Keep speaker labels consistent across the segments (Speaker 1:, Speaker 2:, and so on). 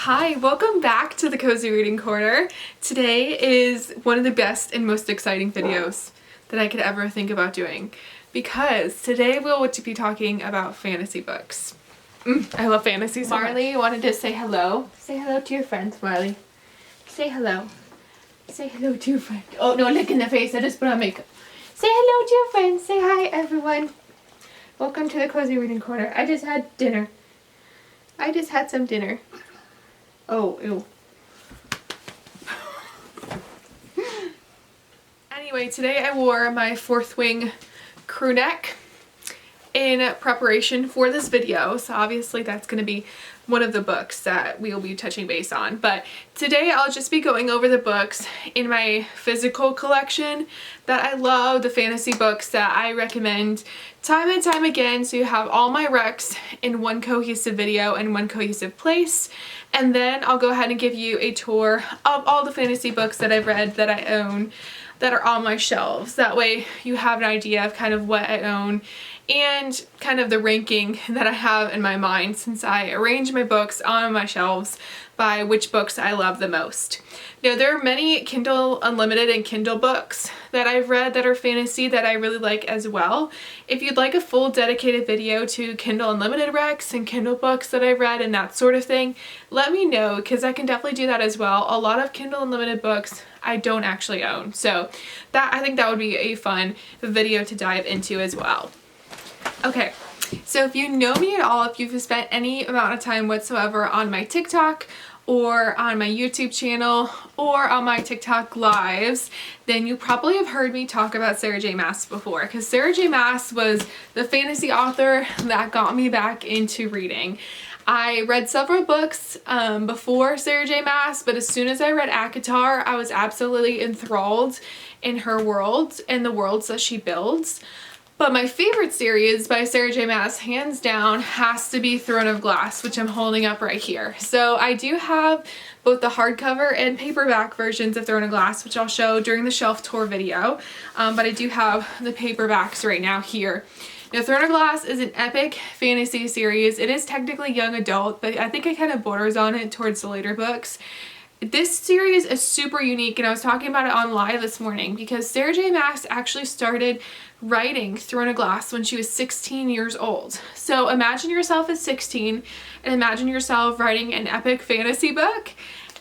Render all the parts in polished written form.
Speaker 1: Hi, welcome back to the Cozy Reading Corner. Today is one of the best and most exciting videos that I could ever think about doing because today we'll be talking about fantasy books. I love fantasy so much. Marley wanted to say hello. Say hello to your friends, Marley. Say hello. Say hello to your friend. Oh no, look in the face. I just put on makeup. Say hello to your friends. Say hi, everyone. Welcome to the Cozy Reading Corner. I just had dinner. I just had some dinner. Oh, ew. Anyway, today I wore my Fourth Wing crew neck in preparation for this video, so obviously that's going to be one of the books that we will be touching base on. But today I'll just be going over the books in my physical collection that I love, the fantasy books that I recommend time and time again, so you have all my recs in one cohesive video and one cohesive place. And then I'll go ahead and give you a tour of all the fantasy books that I've read, that I own, that are on my shelves. That way you have an idea of kind of what I own and kind of the ranking that I have in my mind, since I arrange my books on my shelves by which books I love the most. Now, there are many Kindle Unlimited and Kindle books that I've read that are fantasy that I really like as well. If you'd like a full dedicated video to Kindle Unlimited recs and Kindle books that I've read and that sort of thing, let me know, because I can definitely do that as well. A lot of Kindle Unlimited books I don't actually own, so I think that would be a fun video to dive into as well. Okay, so if you know me at all, if you've spent any amount of time whatsoever on my TikTok or on my YouTube channel or on my TikTok lives, then you probably have heard me talk about Sarah J Maas before, because Sarah J Maas was the fantasy author that got me back into reading. I read several books before Sarah J Maas, but as soon as I read ACOTAR, I was absolutely enthralled in her world and the worlds that she builds. But my favorite series by Sarah J Maas, hands down, has to be Throne of Glass, which I'm holding up right here. So I do have both the hardcover and paperback versions of Throne of Glass, which I'll show during the shelf tour video. But I do have the paperbacks right now here. Now, Throne of Glass is an epic fantasy series. It is technically young adult, but I think it kind of borders on it towards the later books. This series is super unique, and I was talking about it on live this morning because Sarah J Maas actually started writing Throne of Glass when she was 16 years old. So imagine yourself at 16 and imagine yourself writing an epic fantasy book.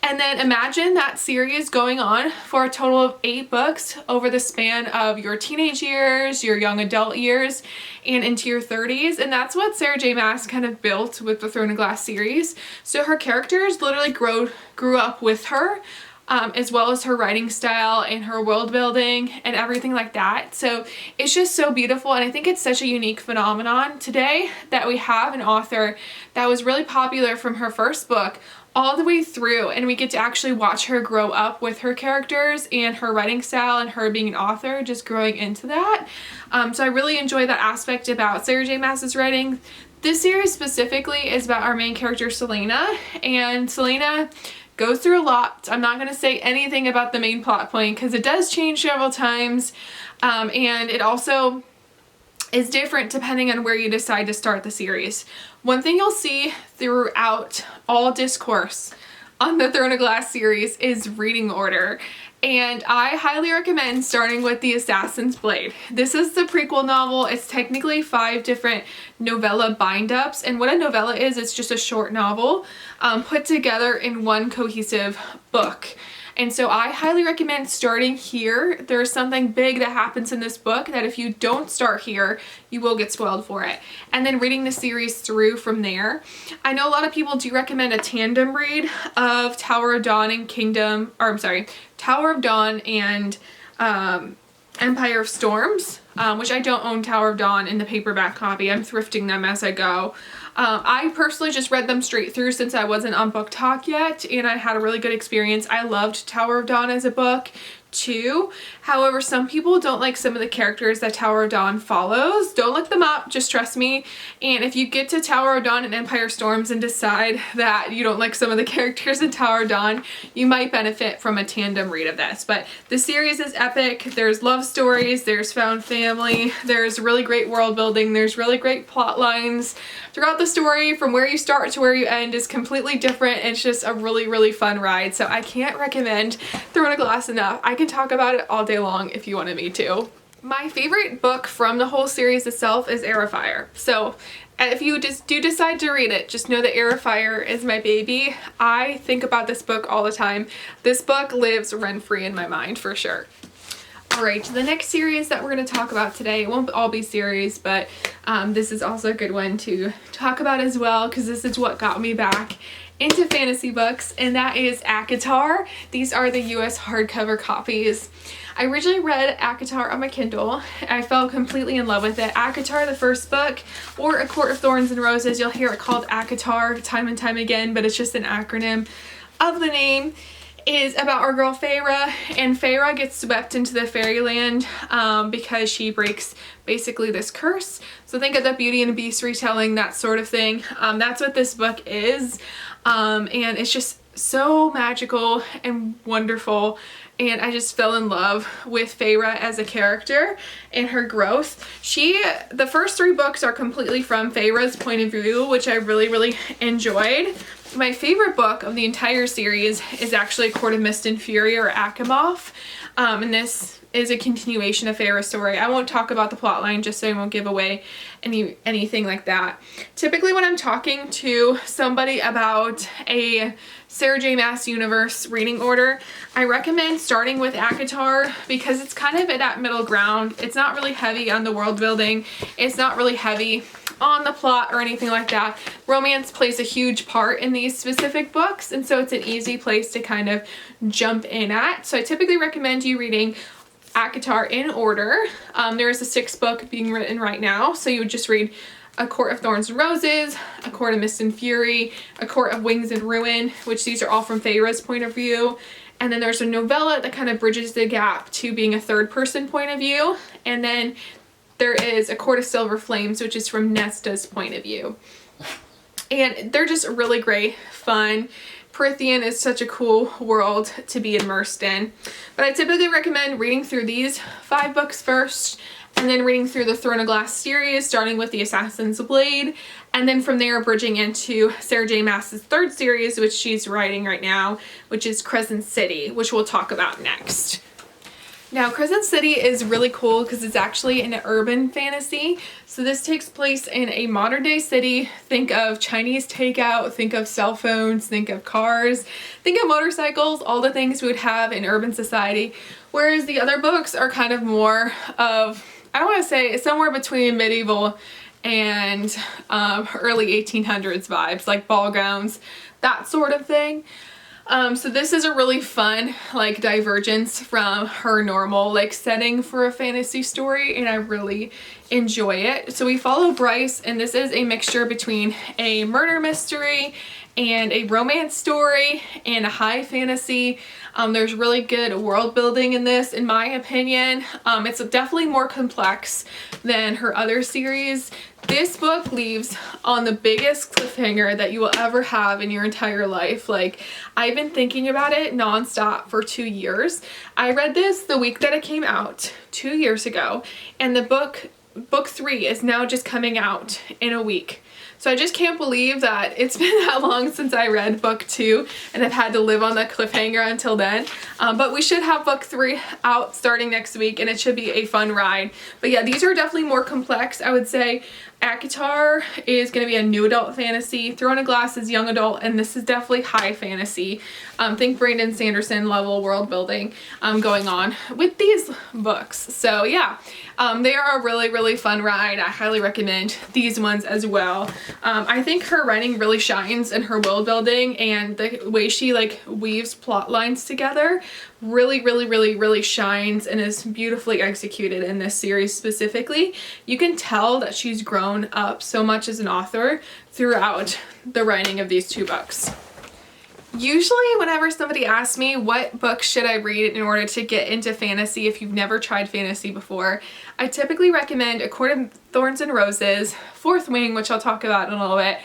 Speaker 1: And then imagine that series going on for a total of 8 books over the span of your teenage years, your young adult years, and into your 30s. And that's what Sarah J Maas kind of built with the Throne of Glass series. So her characters literally grew up with her, as well as her writing style and her world building and everything like that. So it's just so beautiful, and I think it's such a unique phenomenon today that we have an author that was really popular from her first book all the way through, and we get to actually watch her grow up with her characters and her writing style and her being an author, just growing into that. So I really enjoy that aspect about Sarah J Maas's writing. This series specifically is about our main character, Celaena, and Celaena goes through a lot. I'm not going to say anything about the main plot point because it does change several times, and it also is different depending on where you decide to start the series. One thing you'll see throughout all discourse on the Throne of Glass series is reading order, and I highly recommend starting with The Assassin's Blade. This is the prequel novel. It's technically 5 different novella bind-ups, and what a novella is, it's just a short novel put together in one cohesive book. And so I highly recommend starting here. There's something big that happens in this book that if you don't start here, you will get spoiled for it. And then reading the series through from there. I know a lot of people do recommend a tandem read of Tower of Dawn and Tower of Dawn and Empire of Storms, which I don't own Tower of Dawn in the paperback copy. I'm thrifting them as I go. I personally just read them straight through since I wasn't on Book Talk yet, and I had a really good experience. I loved Tower of Dawn as a book. too. However, some people don't like some of the characters that Tower of Dawn follows. Don't look them up, just trust me. And if you get to Tower of Dawn and Empire Storms and decide that you don't like some of the characters in Tower of Dawn, you might benefit from a tandem read of this. But the series is epic. There's love stories, there's found family, there's really great world building, there's really great plot lines. Throughout the story, from where you start to where you end is completely different. It's just a really, really fun ride. So I can't recommend Throne of Glass enough. I can talk about it all day long if you wanted me to. My favorite book from the whole series itself is Heir of Fire. So if you just do decide to read it, just know that Heir of Fire is my baby. I think about this book all the time. This book lives rent-free in my mind for sure. Alright, the next series that we're going to talk about today, it won't all be series, but this is also a good one to talk about as well, because this is what got me back into fantasy books, and that is ACOTAR. These are the US hardcover copies. I originally read ACOTAR on my Kindle. I fell completely in love with it. ACOTAR, the first book, or A Court of Thorns and Roses, you'll hear it called ACOTAR time and time again, but it's just an acronym of the name. Is about our girl Feyre, and Feyre gets swept into the fairyland because she breaks basically this curse. So think of the Beauty and the Beast retelling, that sort of thing. That's what this book is, and it's just so magical and wonderful, and I just fell in love with Feyre as a character and her growth. The first 3 books are completely from Feyre's point of view, which I really, really enjoyed. My favorite book of the entire series is actually A Court of Mist and Fury, or ACOMAF, and this is a continuation of Feyre's story. I won't talk about the plotline just so I won't give away anything like that. Typically when I'm talking to somebody about a Sarah J. Maas universe reading order, I recommend starting with ACOTAR because it's kind of at that middle ground. It's not really heavy on the world building. It's not really heavy on the plot or anything like that. Romance plays a huge part in these specific books, and so it's an easy place to kind of jump in at. So I typically recommend you reading ACOTAR in order. There is a 6th book being written right now, so you would just read A Court of Thorns and Roses, A Court of Mist and Fury, A Court of Wings and Ruin, which these are all from Feyre's point of view. And then there's a novella that kind of bridges the gap to being a 3rd person point of view. And then there is A Court of Silver Flames, which is from Nesta's point of view. And they're just really great, fun. Prythian is such a cool world to be immersed in. But I typically recommend reading through these 5 books first, and then reading through the Throne of Glass series, starting with The Assassin's Blade, and then from there bridging into Sarah J. Maas's 3rd series, which she's writing right now, which is Crescent City, which we'll talk about next. Now, Crescent City is really cool because it's actually an urban fantasy. So this takes place in a modern day city. Think of Chinese takeout, think of cell phones, think of cars, think of motorcycles, all the things we would have in urban society. Whereas the other books are kind of more of, I don't want to say, somewhere between medieval and early 1800s vibes, like ball gowns, that sort of thing. So this is a really fun like divergence from her normal like setting for a fantasy story, and I really enjoy it. So we follow Bryce, and this is a mixture between a murder mystery and a romance story and a high fantasy. There's really good world building in this, in my opinion. It's definitely more complex than her other series. This book leaves on the biggest cliffhanger that you will ever have in your entire life. Like, I've been thinking about it nonstop for 2 years. I read this the week that it came out 2 years ago, and the book 3 is now just coming out in a week. So I just can't believe that it's been that long since I read book 2 and I've had to live on that cliffhanger until then. But we should have book 3 out starting next week, and it should be a fun ride. But yeah, these are definitely more complex. I would say ACOTAR is going to be a new adult fantasy. Throne of Glass is young adult, and this is definitely high fantasy. Think Brandon Sanderson level world building going on with these books. So yeah, they are a really, really fun ride. I highly recommend these ones as well. I think her writing really shines in her world building, and the way she like weaves plot lines together really, really, really, really shines and is beautifully executed in this series specifically. You can tell that she's grown up so much as an author throughout the writing of these 2 books. Usually whenever somebody asks me what book should I read in order to get into fantasy if you've never tried fantasy before, I typically recommend A Court of Thorns and Roses, Fourth Wing, which I'll talk about in a little bit,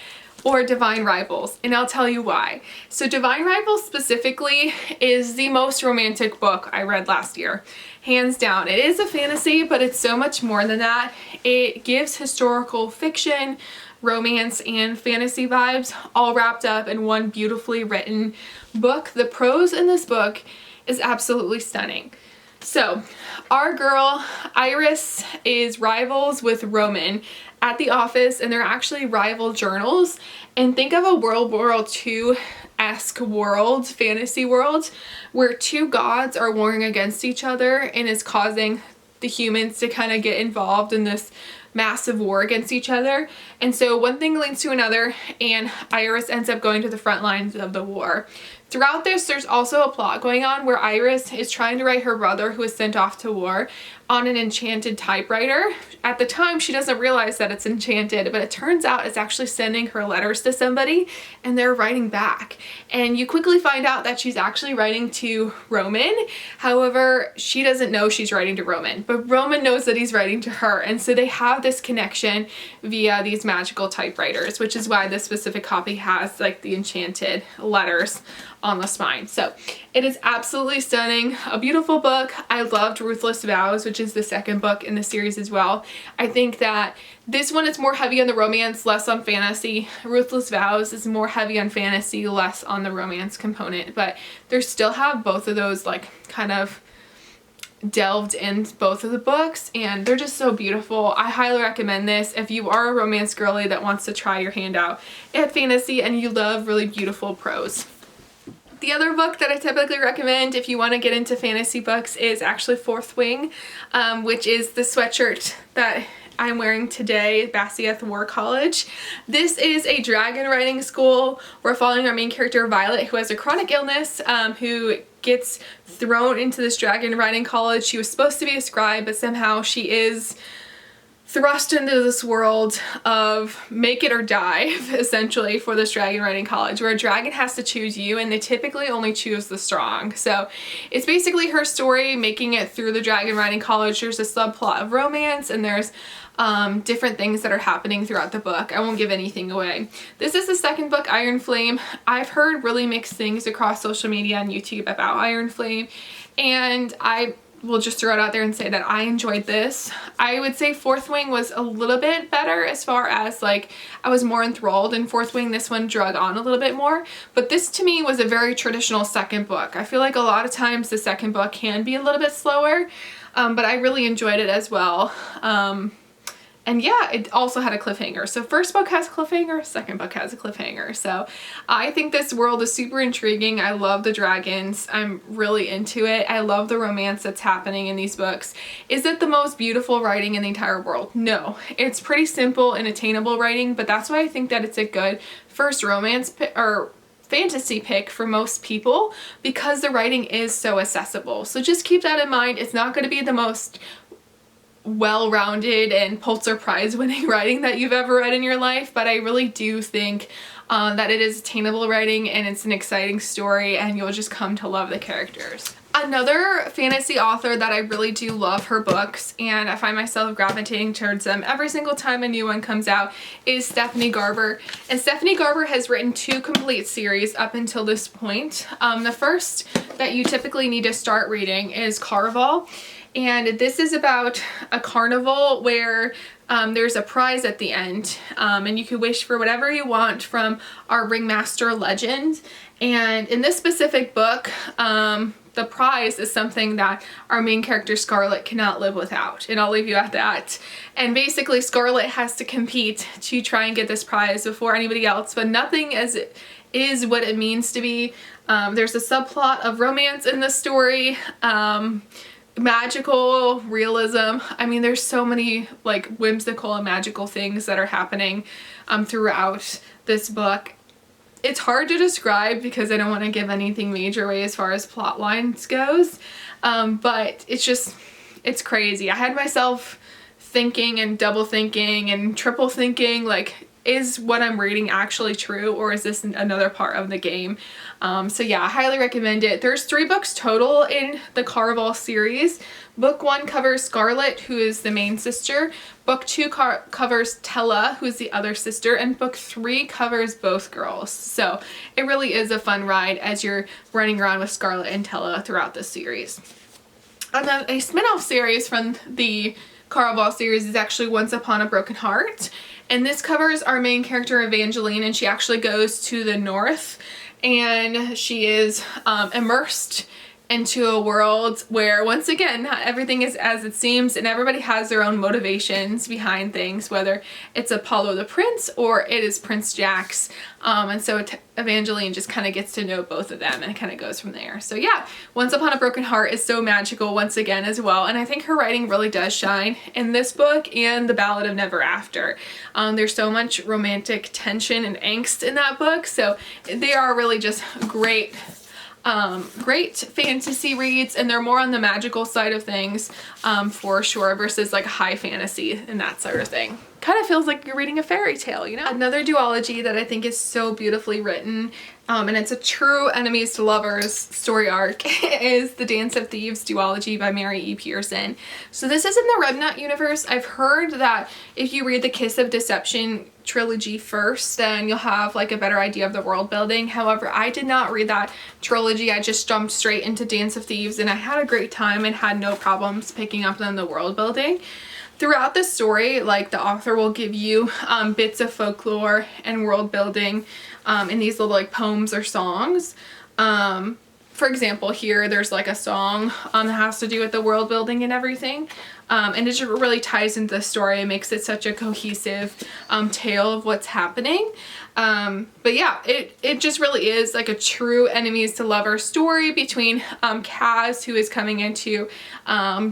Speaker 1: or Divine Rivals, and I'll tell you why. So Divine Rivals specifically is the most romantic book I read last year. Hands down. It is a fantasy, but it's so much more than that. It gives historical fiction, romance, and fantasy vibes all wrapped up in one beautifully written book. The prose in this book is absolutely stunning. So our girl Iris is rivals with Roman at the office, and they're actually rival journals. And think of a World War II-esque world, fantasy world, where two gods are warring against each other and is causing the humans to kind of get involved in this massive war against each other. And so one thing leads to another, and Iris ends up going to the front lines of the war. Throughout this, there's also a plot going on where Iris is trying to write her brother, who was sent off to war, on an enchanted typewriter. At the time, she doesn't realize that it's enchanted, but it turns out it's actually sending her letters to somebody, and they're writing back. And you quickly find out that she's actually writing to Roman. However, she doesn't know she's writing to Roman, but Roman knows that he's writing to her. And so they have this connection via these magical typewriters, which is why this specific copy has like the enchanted letters on the spine. So it is absolutely stunning, a beautiful book. I loved Ruthless Vows, which is the second book in the series as well. I think that this one is more heavy on the romance, less on fantasy. Ruthless Vows is more heavy on fantasy, less on the romance component, but they still have both of those like kind of delved in both of the books, and they're just so beautiful. I highly recommend this if you are a romance girly that wants to try your hand out at fantasy and you love really beautiful prose. The other book that I typically recommend if you want to get into fantasy books is actually Fourth Wing, which is the sweatshirt that I'm wearing today, Bassieth War College. This is a dragon riding school. We're following our main character, Violet, who has a chronic illness, who gets thrown into this dragon riding college. She was supposed to be a scribe, but somehow she is thrust into this world of make it or die, essentially, for this dragon riding college, where a dragon has to choose you, and they typically only choose the strong. So it's basically her story making it through the dragon riding college. There's a subplot of romance, and there's different things that are happening throughout the book. I won't give anything away. This is the second book, Iron Flame. I've heard really mixed things across social media and YouTube about Iron Flame, and I will just throw it out there and say that I enjoyed this. I would say Fourth Wing was a little bit better as far as like I was more enthralled in Fourth Wing. This one drug on a little bit more, but this to me was a very traditional second book. I feel like a lot of times the second book can be a little bit slower, but I really enjoyed it as well. And yeah, it also had a cliffhanger. So first book has a cliffhanger, second book has a cliffhanger. So I think this world is super intriguing. I love the dragons. I'm really into it. I love the romance that's happening in these books. Is it the most beautiful writing in the entire world? No. It's pretty simple and attainable writing, but that's why I think that it's a good first romance or fantasy pick for most people, because the writing is so accessible. So just keep that in mind. It's not going to be the most well-rounded and Pulitzer Prize winning writing that you've ever read in your life, but I really do think that it is attainable writing, and it's an exciting story, and you'll just come to love the characters. Another fantasy author that I really do love her books, and I find myself gravitating towards them every single time a new one comes out, is Stephanie Garber. And Stephanie Garber has written 2 complete series up until this point. The first that you typically need to start reading is Caraval. And this is about a carnival where there's a prize at the end, and you can wish for whatever you want from our ringmaster legend. And in this specific book, the prize is something that our main character Scarlet cannot live without, and I'll leave you at that. And basically Scarlet has to compete to try and get this prize before anybody else, but nothing is what it means to be. There's a subplot of romance in the story, magical realism. I mean, there's so many like whimsical and magical things that are happening throughout this book. It's hard to describe because I don't want to give anything major away as far as plot lines goes, but it's crazy. I had myself thinking and double thinking and triple thinking, like is what I'm reading actually true, or is this another part of the game? So yeah, I highly recommend it. There's 3 books total in the Caraval series. Book 1 covers Scarlet, who is the main sister. Book 2 covers Tella, who is the other sister, and book 3 covers both girls. So it really is a fun ride as you're running around with Scarlet and Tella throughout the series. And then a spin-off series from the Caraval series is actually Once Upon a Broken Heart. And this covers our main character Evangeline, and she actually goes to the north, and she is immersed into a world where, once again, not everything is as it seems, and everybody has their own motivations behind things, whether it's Apollo the Prince or it is Prince Jax. And so Evangeline just kind of gets to know both of them, and it kind of goes from there. So yeah, Once Upon a Broken Heart is so magical once again as well, and I think her writing really does shine in this book and The Ballad of Never After. There's so much romantic tension and angst in that book, so they are really just great fantasy reads, and they're more on the magical side of things for sure, versus like high fantasy and that sort of thing. Kind of feels like you're reading a fairy tale, you know? Another duology that I think is so beautifully written, and it's a true enemies to lovers story arc, is the Dance of Thieves duology by Mary E. Pearson. So this is in the Remnant universe. I've heard that if you read the Kiss of Deception trilogy first, then you'll have like a better idea of the world building. However, I did not read that trilogy. I just jumped straight into Dance of Thieves, and I had a great time and had no problems picking up on the world building. Throughout the story, like, the author will give you bits of folklore and world building in these little like poems or songs. For example, here there's like a song that has to do with the world building and everything. And it just really ties into the story and makes it such a cohesive tale of what's happening. But yeah, it just really is like a true enemies to lovers story between Kaz, who is coming into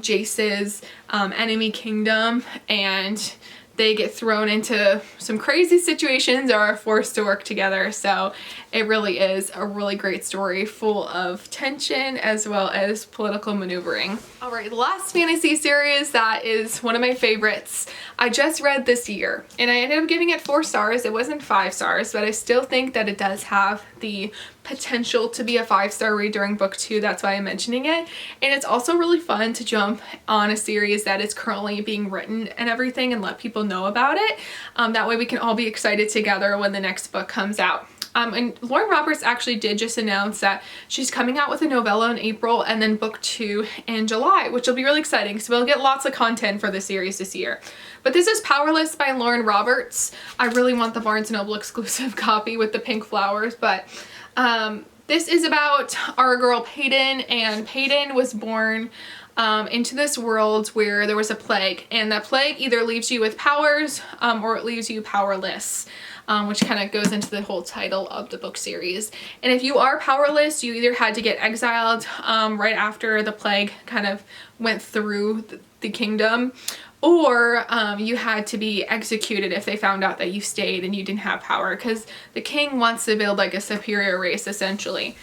Speaker 1: Jace's enemy kingdom, and they get thrown into some crazy situations or are forced to work together. So it really is a really great story full of tension as well as political maneuvering. All right, the last fantasy series that is one of my favorites I just read this year, and I ended up giving it 4 stars. It wasn't 5 stars, but I still think that it does have the potential to be a 5-star read during book 2. That's why I'm mentioning it. And it's also really fun to jump on a series that is currently being written and everything and let people know about it. That way we can all be excited together when the next book comes out. And Lauren Roberts actually did just announce that she's coming out with a novella in April and then book 2 in July, which will be really exciting. So we'll get lots of content for the series this year. But this is Powerless by Lauren Roberts. I really want the Barnes & Noble exclusive copy with the pink flowers, but this is about our girl Peyton, and Peyton was born into this world where there was a plague, and that plague either leaves you with powers or it leaves you powerless. Which kind of goes into the whole title of the book series. And if you are powerless, you either had to get exiled right after the plague kind of went through the kingdom, or you had to be executed if they found out that you stayed and you didn't have power, because the king wants to build like a superior race essentially.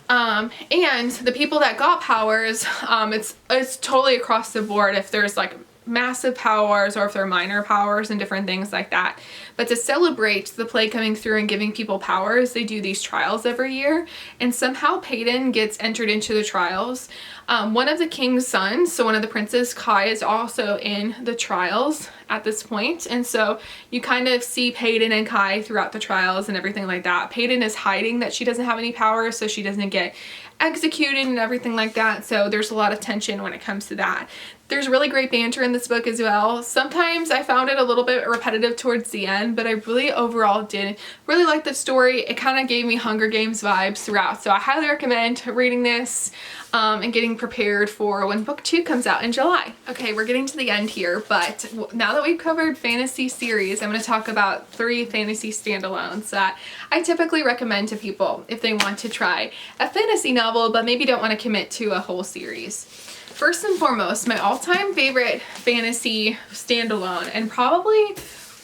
Speaker 1: And the people that got powers, it's totally across the board if there's like massive powers or if they're minor powers and different things like that. But to celebrate the plague coming through and giving people powers, they do these trials every year, and somehow Peyton gets entered into the trials. One of the king's sons, so one of the princes, Kai, is also in the trials at this point, and so you kind of see Peyton and Kai throughout the trials and everything like that. Peyton is hiding that she doesn't have any powers so she doesn't get executed and everything like that, so there's a lot of tension when it comes to that. There's really great banter in this book as well. Sometimes I found it a little bit repetitive towards the end, but I really overall did really like the story. It kind of gave me Hunger Games vibes throughout, so I highly recommend reading this and getting prepared for when book 2 comes out in July. Okay, we're getting to the end here, but now that we've covered fantasy series, I'm going to talk about 3 fantasy standalones that I typically recommend to people if they want to try a fantasy novel but maybe don't want to commit to a whole series. First and foremost, my all-time favorite fantasy standalone, and probably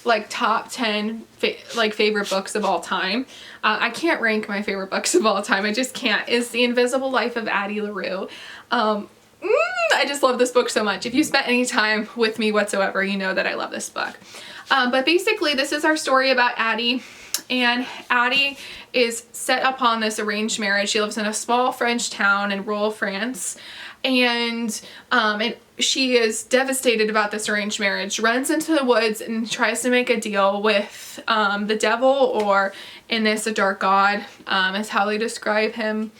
Speaker 1: like top 10 favorite books of all time. I can't rank my favorite books of all time. I just can't. Is The Invisible Life of Addie LaRue. I just love this book so much. If you spent any time with me whatsoever, you know that I love this book. But basically this is our story about Addie. And Addie is set upon this arranged marriage. She lives in a small French town in rural France. And she is devastated about this arranged marriage, runs into the woods and tries to make a deal with the devil, or in this, a dark god, is how they describe him.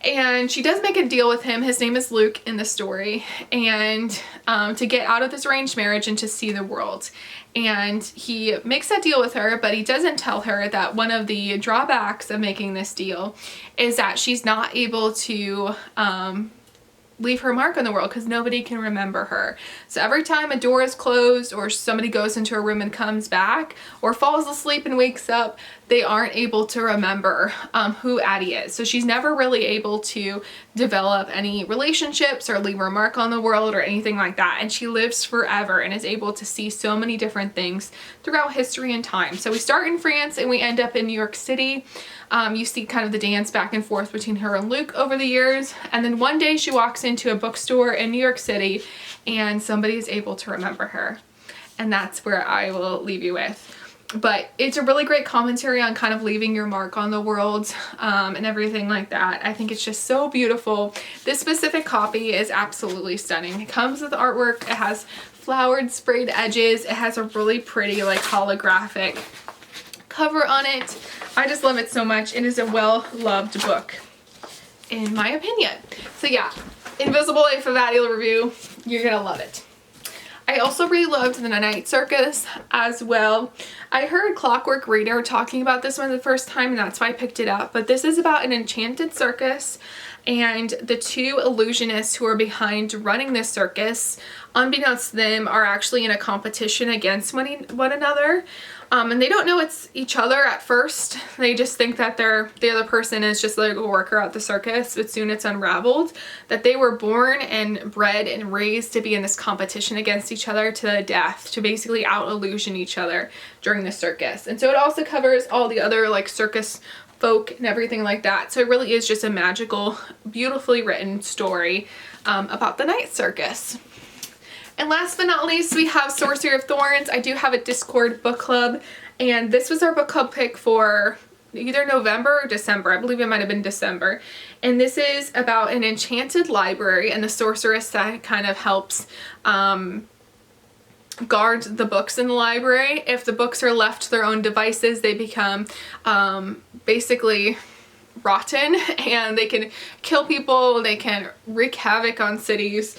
Speaker 1: And she does make a deal with him. His name is Luke in the story. And to get out of this arranged marriage and to see the world. And he makes that deal with her, but he doesn't tell her that one of the drawbacks of making this deal is that she's not able to leave her mark on the world because nobody can remember her. So every time a door is closed or somebody goes into a room and comes back or falls asleep and wakes up, they aren't able to remember who Addie is. So she's never really able to develop any relationships or leave her mark on the world or anything like that. And she lives forever and is able to see so many different things throughout history and time. So we start in France and we end up in New York City. You see kind of the dance back and forth between her and Luke over the years. And then one day she walks into a bookstore in New York City and somebody is able to remember her. And that's where I will leave you with. But it's a really great commentary on kind of leaving your mark on the world and everything like that. I think it's just so beautiful. This specific copy is absolutely stunning. It comes with artwork. It has flowered sprayed edges. It has a really pretty like holographic cover on it. I just love it so much. It is a well-loved book, in my opinion. So yeah, Invisible Life of Addie LaRue. You're gonna love it. I also really loved The Night Circus as well. I heard Clockwork Reader talking about this one the first time, and that's why I picked it up. But this is about an enchanted circus, and the two illusionists who are behind running this circus, unbeknownst to them, are actually in a competition against one another. And they don't know it's each other at first. They just think that the other person is just like a worker at the circus, but soon it's unraveled that they were born and bred and raised to be in this competition against each other to the death, to basically out-illusion each other during the circus. And so it also covers all the other like circus folk and everything like that. So it really is just a magical, beautifully written story about the night circus. And last but not least, we have Sorcery of Thorns. I do have a Discord book club, and this was our book club pick for either November or December. I believe it might have been December. And this is about an enchanted library and the sorceress that kind of helps guard the books in the library. If the books are left to their own devices, they become basically rotten, and they can kill people, they can wreak havoc on cities.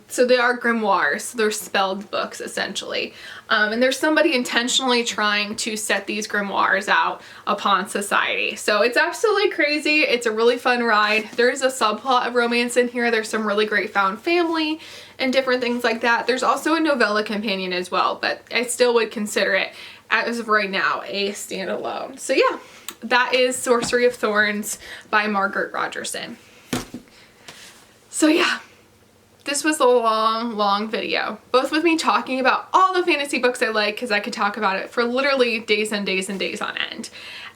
Speaker 1: So they are grimoires, they're spelled books essentially. And there's somebody intentionally trying to set these grimoires out upon society. So it's absolutely crazy. It's a really fun ride. There's a subplot of romance in here. There's some really great found family and different things like that. There's also a novella companion as well, but I still would consider it, as of right now, a standalone. So yeah, that is Sorcery of Thorns by Margaret Rogerson. So yeah. This was a long video, both with me talking about all the fantasy books I like, because I could talk about it for literally days and days and days on end,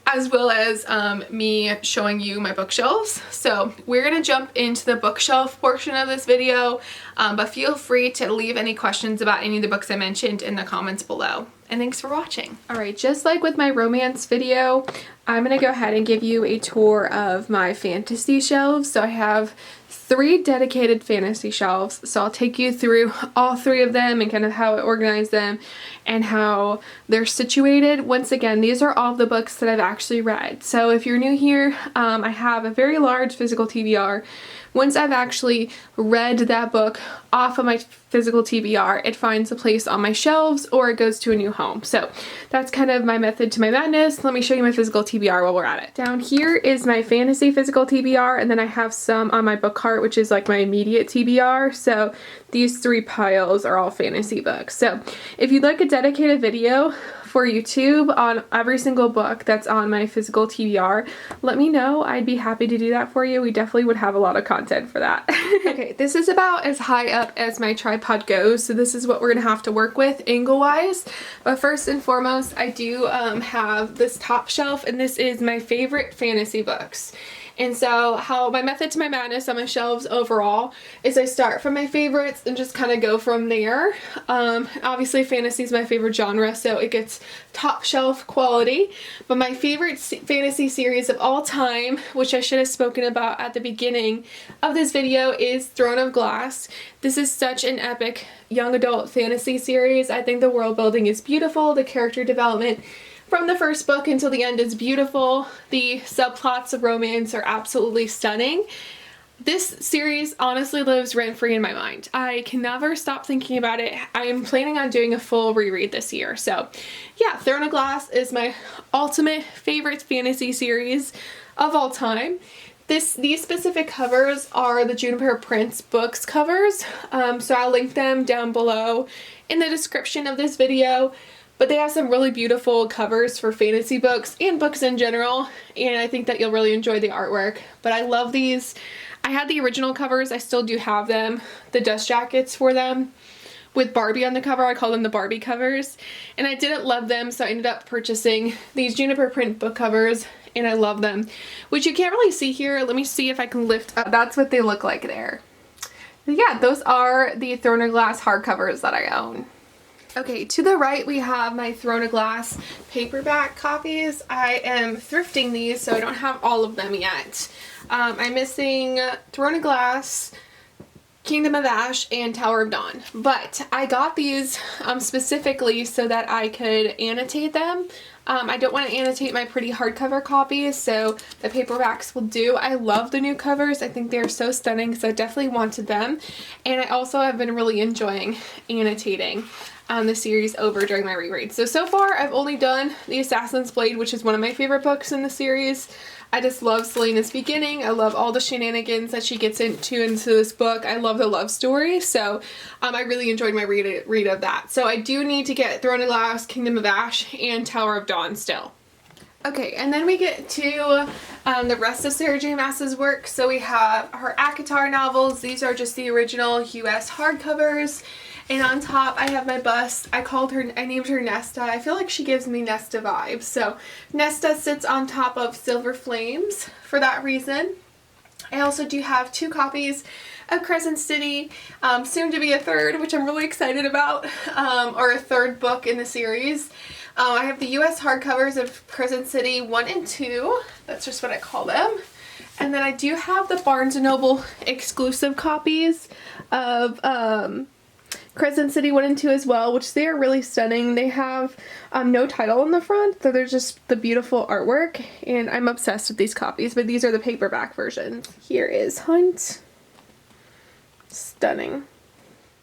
Speaker 1: as well as me showing you my bookshelves. So we're gonna jump into the bookshelf portion of this video, but feel free to leave any questions about any of the books I mentioned in the comments below. And thanks for watching. All right, just like with my romance video, I'm gonna go ahead and give you a tour of my fantasy shelves. So I have 3 dedicated fantasy shelves, so I'll take you through all 3 of them and kind of how I organize them and how they're situated. Once again, these are all the books that I've actually read. So if you're new here, I have a very large physical TBR. Once I've actually read that book off of my physical TBR, it finds a place on my shelves or it goes to a new home. So that's kind of my method to my madness. Let me show you my physical TBR while we're at it. Down here is my fantasy physical TBR, and then I have some on my book cart, which is like my immediate TBR. So these 3 piles are all fantasy books. So if you'd like a dedicated video for YouTube on every single book that's on my physical TBR, let me know. I'd be happy to do that for you. We definitely would have a lot of content for that. Okay, this is about as high up as my tripod goes, so this is what we're gonna have to work with angle-wise. But first and foremost, I do have this top shelf, and this is my favorite fantasy books. And so how my method to my madness on my shelves overall is I start from my favorites and just kind of go from there. Obviously fantasy is my favorite genre, so it gets top shelf quality. But my favorite fantasy series of all time, which I should have spoken about at the beginning of this video, is Throne of Glass. This is such an epic young adult fantasy series. I think the world building is beautiful. The character development from the first book until the end is beautiful. The subplots of romance are absolutely stunning. This series honestly lives rent-free in my mind. I can never stop thinking about it. I am planning on doing a full reread this year. So yeah, Throne of Glass is my ultimate favorite fantasy series of all time. These specific covers are the Juniper Prince books covers, so I'll link them down below in the description of this video. But they have some really beautiful covers for fantasy books and books in general, and I think that you'll really enjoy the artwork. But I love these. I had the original covers, I still do have them, the dust jackets for them with Barbie on the cover. I call them the Barbie covers, and I didn't love them, so I ended up purchasing these Juniper Print book covers, and I love them, which you can't really see here. Let me see if I can lift up. That's what they look like there. But yeah, those are the Throne of Glass hardcovers that I own. Okay, to the right we have my Throne of Glass paperback copies. I am thrifting these, so I don't have all of them yet. I'm missing Throne of Glass, Kingdom of Ash, and Tower of Dawn. But I got these specifically so that I could annotate them. I don't want to annotate my pretty hardcover copies, so the paperbacks will do. I love the new covers. I think they're so stunning, so I definitely wanted them. And I also have been really enjoying annotating the series over during my reread. So far I've only done The Assassin's Blade, which is one of my favorite books in the series. I just love Selena's beginning. I love all the shenanigans that she gets into this book. I love the love story, so I really enjoyed my read of that. So I do need to get Throne of Glass, Kingdom of Ash, and Tower of Dawn still. Okay, and then we get to the rest of Sarah J Maas's work. So we have her ACOTAR novels. These are just the original US hardcovers. And on top I have my bust. I named her Nesta. I feel like she gives me Nesta vibes. So Nesta sits on top of Silver Flames for that reason. I also do have 2 copies of Crescent City, soon to be a third, which I'm really excited about, or a third book in the series. I have the US hardcovers of Crescent City 1 and 2. That's just what I call them. And then I do have the Barnes & Noble exclusive copies of Crescent City 1 and 2 as well, which they are really stunning. They have no title on the front, so they're just the beautiful artwork, and I'm obsessed with these copies, but these are the paperback versions. Here is Hunt. Stunning.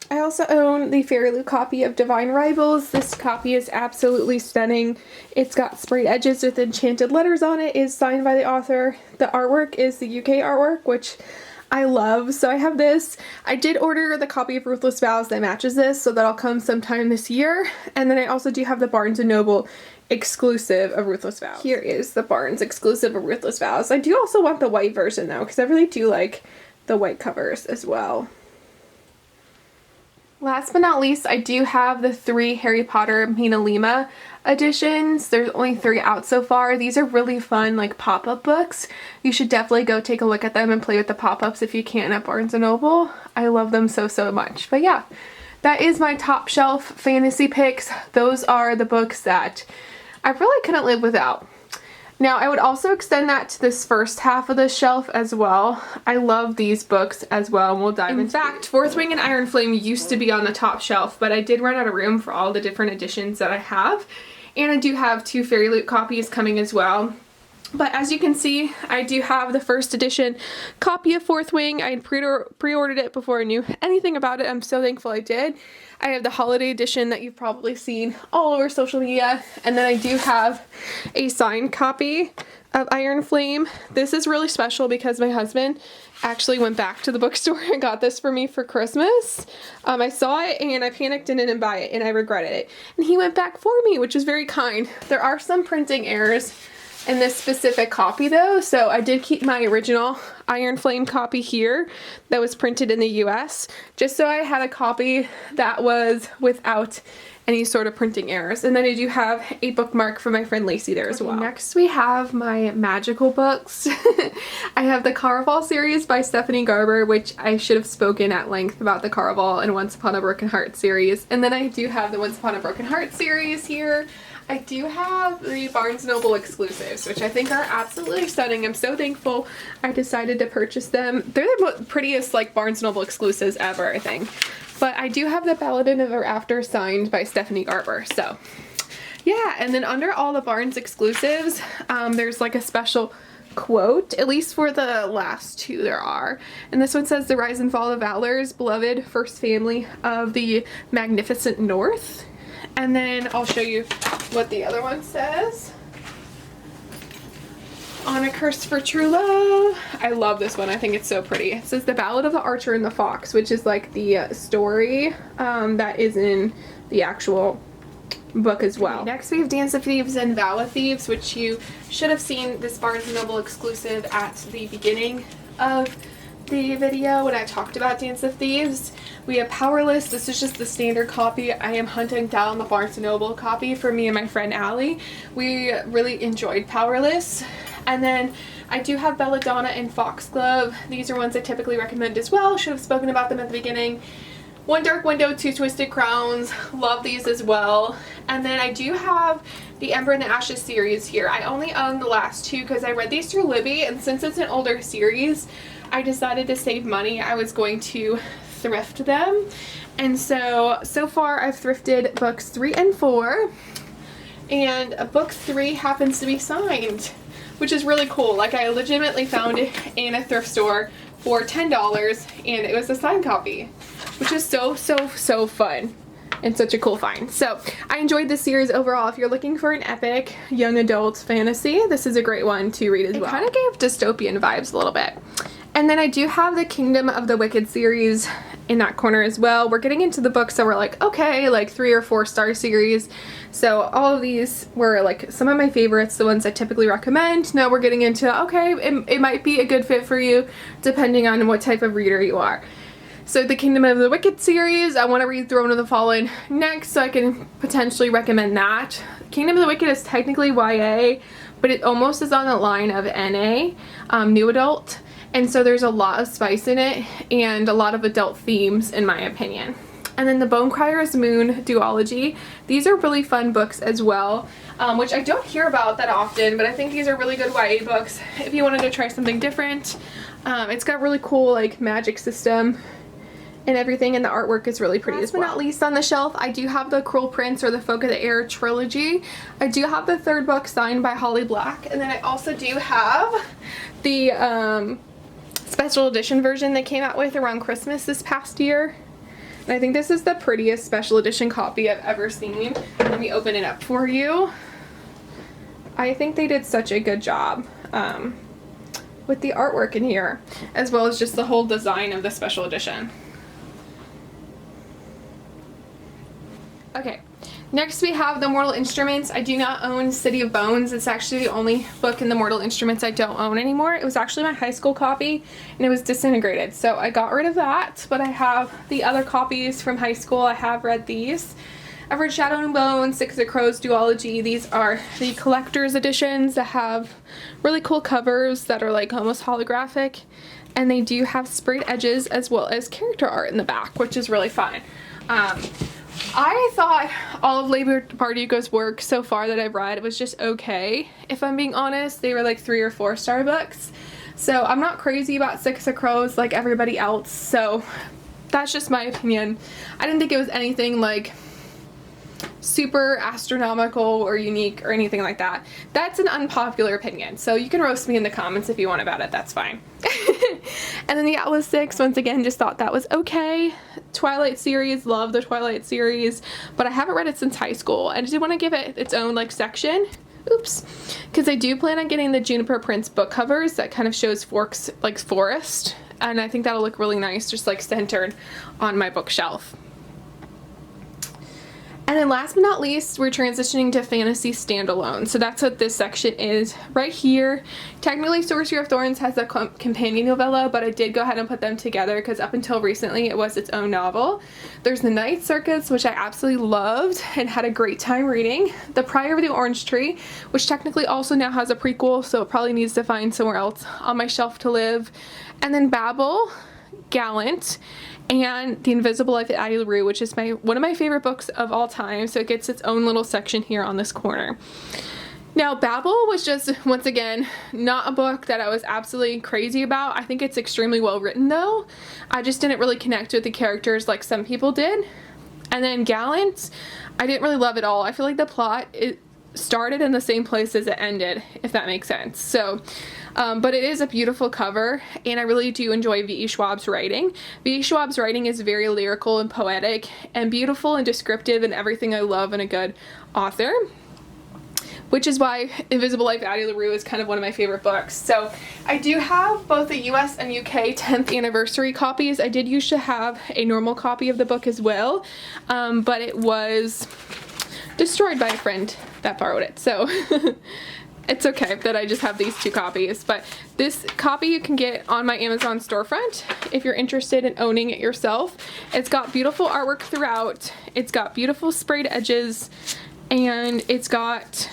Speaker 1: I also own the FairyLoot copy of Divine Rivals. This copy is absolutely stunning. It's got sprayed edges with enchanted letters on it. It's signed by the author. The artwork is the UK artwork, which I love. So I have this. I did order the copy of Ruthless Vows that matches this, so that'll come sometime this year. And then I also do have the Barnes & Noble exclusive of Ruthless Vows. Here is the Barnes exclusive of Ruthless Vows. I do also want the white version though, because I really do like the white covers as well. Last but not least, I do have the 3 Harry Potter MinaLima editions. There's only 3 out so far. These are really fun, like pop-up books. You should definitely go take a look at them and play with the pop-ups if you can at Barnes & Noble. I love them so much. But yeah, that is my top shelf fantasy picks. Those are the books that I really couldn't live without. Now, I would also extend that to this first half of the shelf as well. I love these books as well, and we'll dive into it. In fact, Fourth Wing and Iron Flame used to be on the top shelf, but I did run out of room for all the different editions that I have. And I do have 2 FairyLoot copies coming as well. But as you can see, I do have the first edition copy of Fourth Wing. I had pre-ordered it before I knew anything about it. I'm so thankful I did. I have the holiday edition that you've probably seen all over social media. And then I do have a signed copy of Iron Flame. This is really special because my husband actually went back to the bookstore and got this for me for Christmas. I saw it and I panicked and didn't buy it, and I regretted it. And he went back for me, which is very kind. There are some printing errors in this specific copy though, so I did keep my original Iron Flame copy here that was printed in the US, just so I had a copy that was without any sort of printing errors. And then I do have a bookmark from my friend Lacey there as well. Next we have my magical books. I have the Caraval series by Stephanie Garber, which I should have spoken at length about the Caraval and Once Upon a Broken Heart series. And then I do have the Once Upon a Broken Heart series here. I do have the Barnes & Noble exclusives, which I think are absolutely stunning. I'm so thankful I decided to purchase them. They're the prettiest like Barnes & Noble exclusives ever, I think. But I do have the Ballad of Never After signed by Stephanie Garber, so yeah. And then under all the Barnes exclusives, there's like a special quote, at least for the last two there are. And this one says, "The rise and fall of Valor's beloved first family of the magnificent North." And then I'll show you what the other one says. "On a Curse for True Love." I love this one. I think it's so pretty. It says, "The Ballad of the Archer and the Fox," which is like the story that is in the actual book as well. Next we have Dance of Thieves and Vow of Thieves, which you should have seen this Barnes & Noble exclusive at the beginning of the video when I talked about Dance of Thieves. We have Powerless. This is just the standard copy. I am hunting down the Barnes & Noble copy for me and my friend Allie. We really enjoyed Powerless. And then I do have Belladonna and Foxglove. These are ones I typically recommend as well. Should have spoken about them at the beginning. One Dark Window, Two Twisted Crowns. Love these as well. And then I do have the Ember and the Ashes series here. I only own the last two because I read these through Libby, and since it's an older series, I decided to save money. I was going to thrift them. And so far I've thrifted books 3 and 4. And book 3 happens to be signed, which is really cool. Like, I legitimately found it in a thrift store for $10 and it was a signed copy, which is so fun and such a cool find. So I enjoyed this series overall. If you're looking for an epic young adult fantasy, this is a great one to read as well. It kind of gave dystopian vibes a little bit. And then I do have the Kingdom of the Wicked series in that corner as well. We're getting into the books that were like, okay, like 3 or 4 star series. So all of these were like some of my favorites, the ones I typically recommend. Now we're getting into, okay, it might be a good fit for you depending on what type of reader you are. So the Kingdom of the Wicked series, I want to read Throne of the Fallen next, so I can potentially recommend that. Kingdom of the Wicked is technically YA, but it almost is on the line of NA, new adult. And so there's a lot of spice in it and a lot of adult themes in my opinion. And then the Bonecryer's Moon duology. These are really fun books as well, which I don't hear about that often, but I think these are really good YA books if you wanted to try something different. It's got really cool like magic system and everything, and the artwork is really pretty as well. Last but not least on the shelf, I do have the Cruel Prince or the Folk of the Air trilogy. I do have the 3rd book signed by Holly Black, and then I also do have the special edition version they came out with around Christmas this past year. And I think this is the prettiest special edition copy I've ever seen. Let me open it up for you. I think they did such a good job with the artwork in here, as well as just the whole design of the special edition. Okay, next we have the Mortal Instruments. I do not own City of Bones. It's actually the only book in the Mortal Instruments I don't own anymore. It was actually my high school copy and it was disintegrated, so I got rid of that, but I have the other copies from high school. I have read these. I've read Shadow and Bone, Six of Crows duology. These are the collector's editions that have really cool covers that are like almost holographic, and they do have sprayed edges as well as character art in the back, which is really fun. I thought all of Leigh Bardugo's work so far that I've read was just okay. If I'm being honest, they were like 3 or 4 star books. So I'm not crazy about Six of Crows like everybody else. So that's just my opinion. I didn't think it was anything like super astronomical or unique or anything like that. That's an unpopular opinion, so you can roast me in the comments if you want about it, that's fine. And then the Atlas 6, once again, just thought that was okay. Twilight series, love the Twilight series, but I haven't read it since high school, and I did want to give it its own like section. Oops. Because I do plan on getting the Juniper Prince book covers that kind of shows Forks like forest, and I think that'll look really nice just like centered on my bookshelf. And then last but not least, we're transitioning to fantasy standalone. So that's what this section is right here. Technically, Sorcery of Thorns has a companion novella, but I did go ahead and put them together because up until recently it was its own novel. There's The Night Circus, which I absolutely loved and had a great time reading. The Prior of the Orange Tree, which technically also now has a prequel, so it probably needs to find somewhere else on my shelf to live. And then Babel, Gallant, and The Invisible Life of Addie LaRue, which is one of my favorite books of all time, so it gets its own little section here on this corner. Now, Babel was just, once again, not a book that I was absolutely crazy about. I think it's extremely well written, though. I just didn't really connect with the characters like some people did. And then Gallant, I didn't really love at all. I feel like the plot, it started in the same place as it ended, if that makes sense. So, but it is a beautiful cover, and I really do enjoy V.E. Schwab's writing. V.E. Schwab's writing is very lyrical and poetic and beautiful and descriptive and everything I love in a good author, which is why Invisible Life of Addie LaRue is kind of one of my favorite books. So I do have both the US and UK 10th anniversary copies. I did used to have a normal copy of the book as well, but it was destroyed by a friend that borrowed it. So it's okay that I just have these two copies, but this copy you can get on my Amazon storefront if you're interested in owning it yourself. It's got beautiful artwork throughout. It's got beautiful sprayed edges, and it's got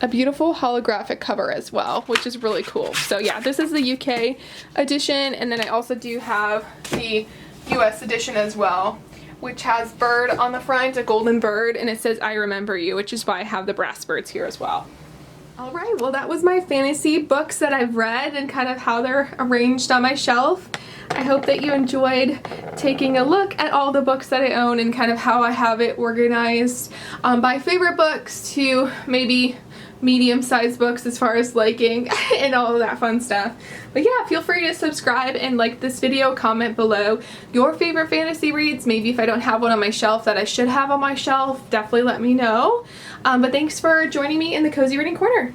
Speaker 1: a beautiful holographic cover as well, which is really cool. So yeah, this is the UK edition, and then I also do have the US edition as well, which has bird on the front, a golden bird, and it says I remember you, which is why I have the brass birds here as well. Alright, well that was my fantasy books that I've read and kind of how they're arranged on my shelf. I hope that you enjoyed taking a look at all the books that I own and kind of how I have it organized by favorite books to maybe medium-sized books as far as liking and all of that fun stuff. But yeah, feel free to subscribe and like this video, comment below your favorite fantasy reads. Maybe if I don't have one on my shelf that I should have on my shelf, definitely let me know. But thanks for joining me in the Cozy Reading Corner.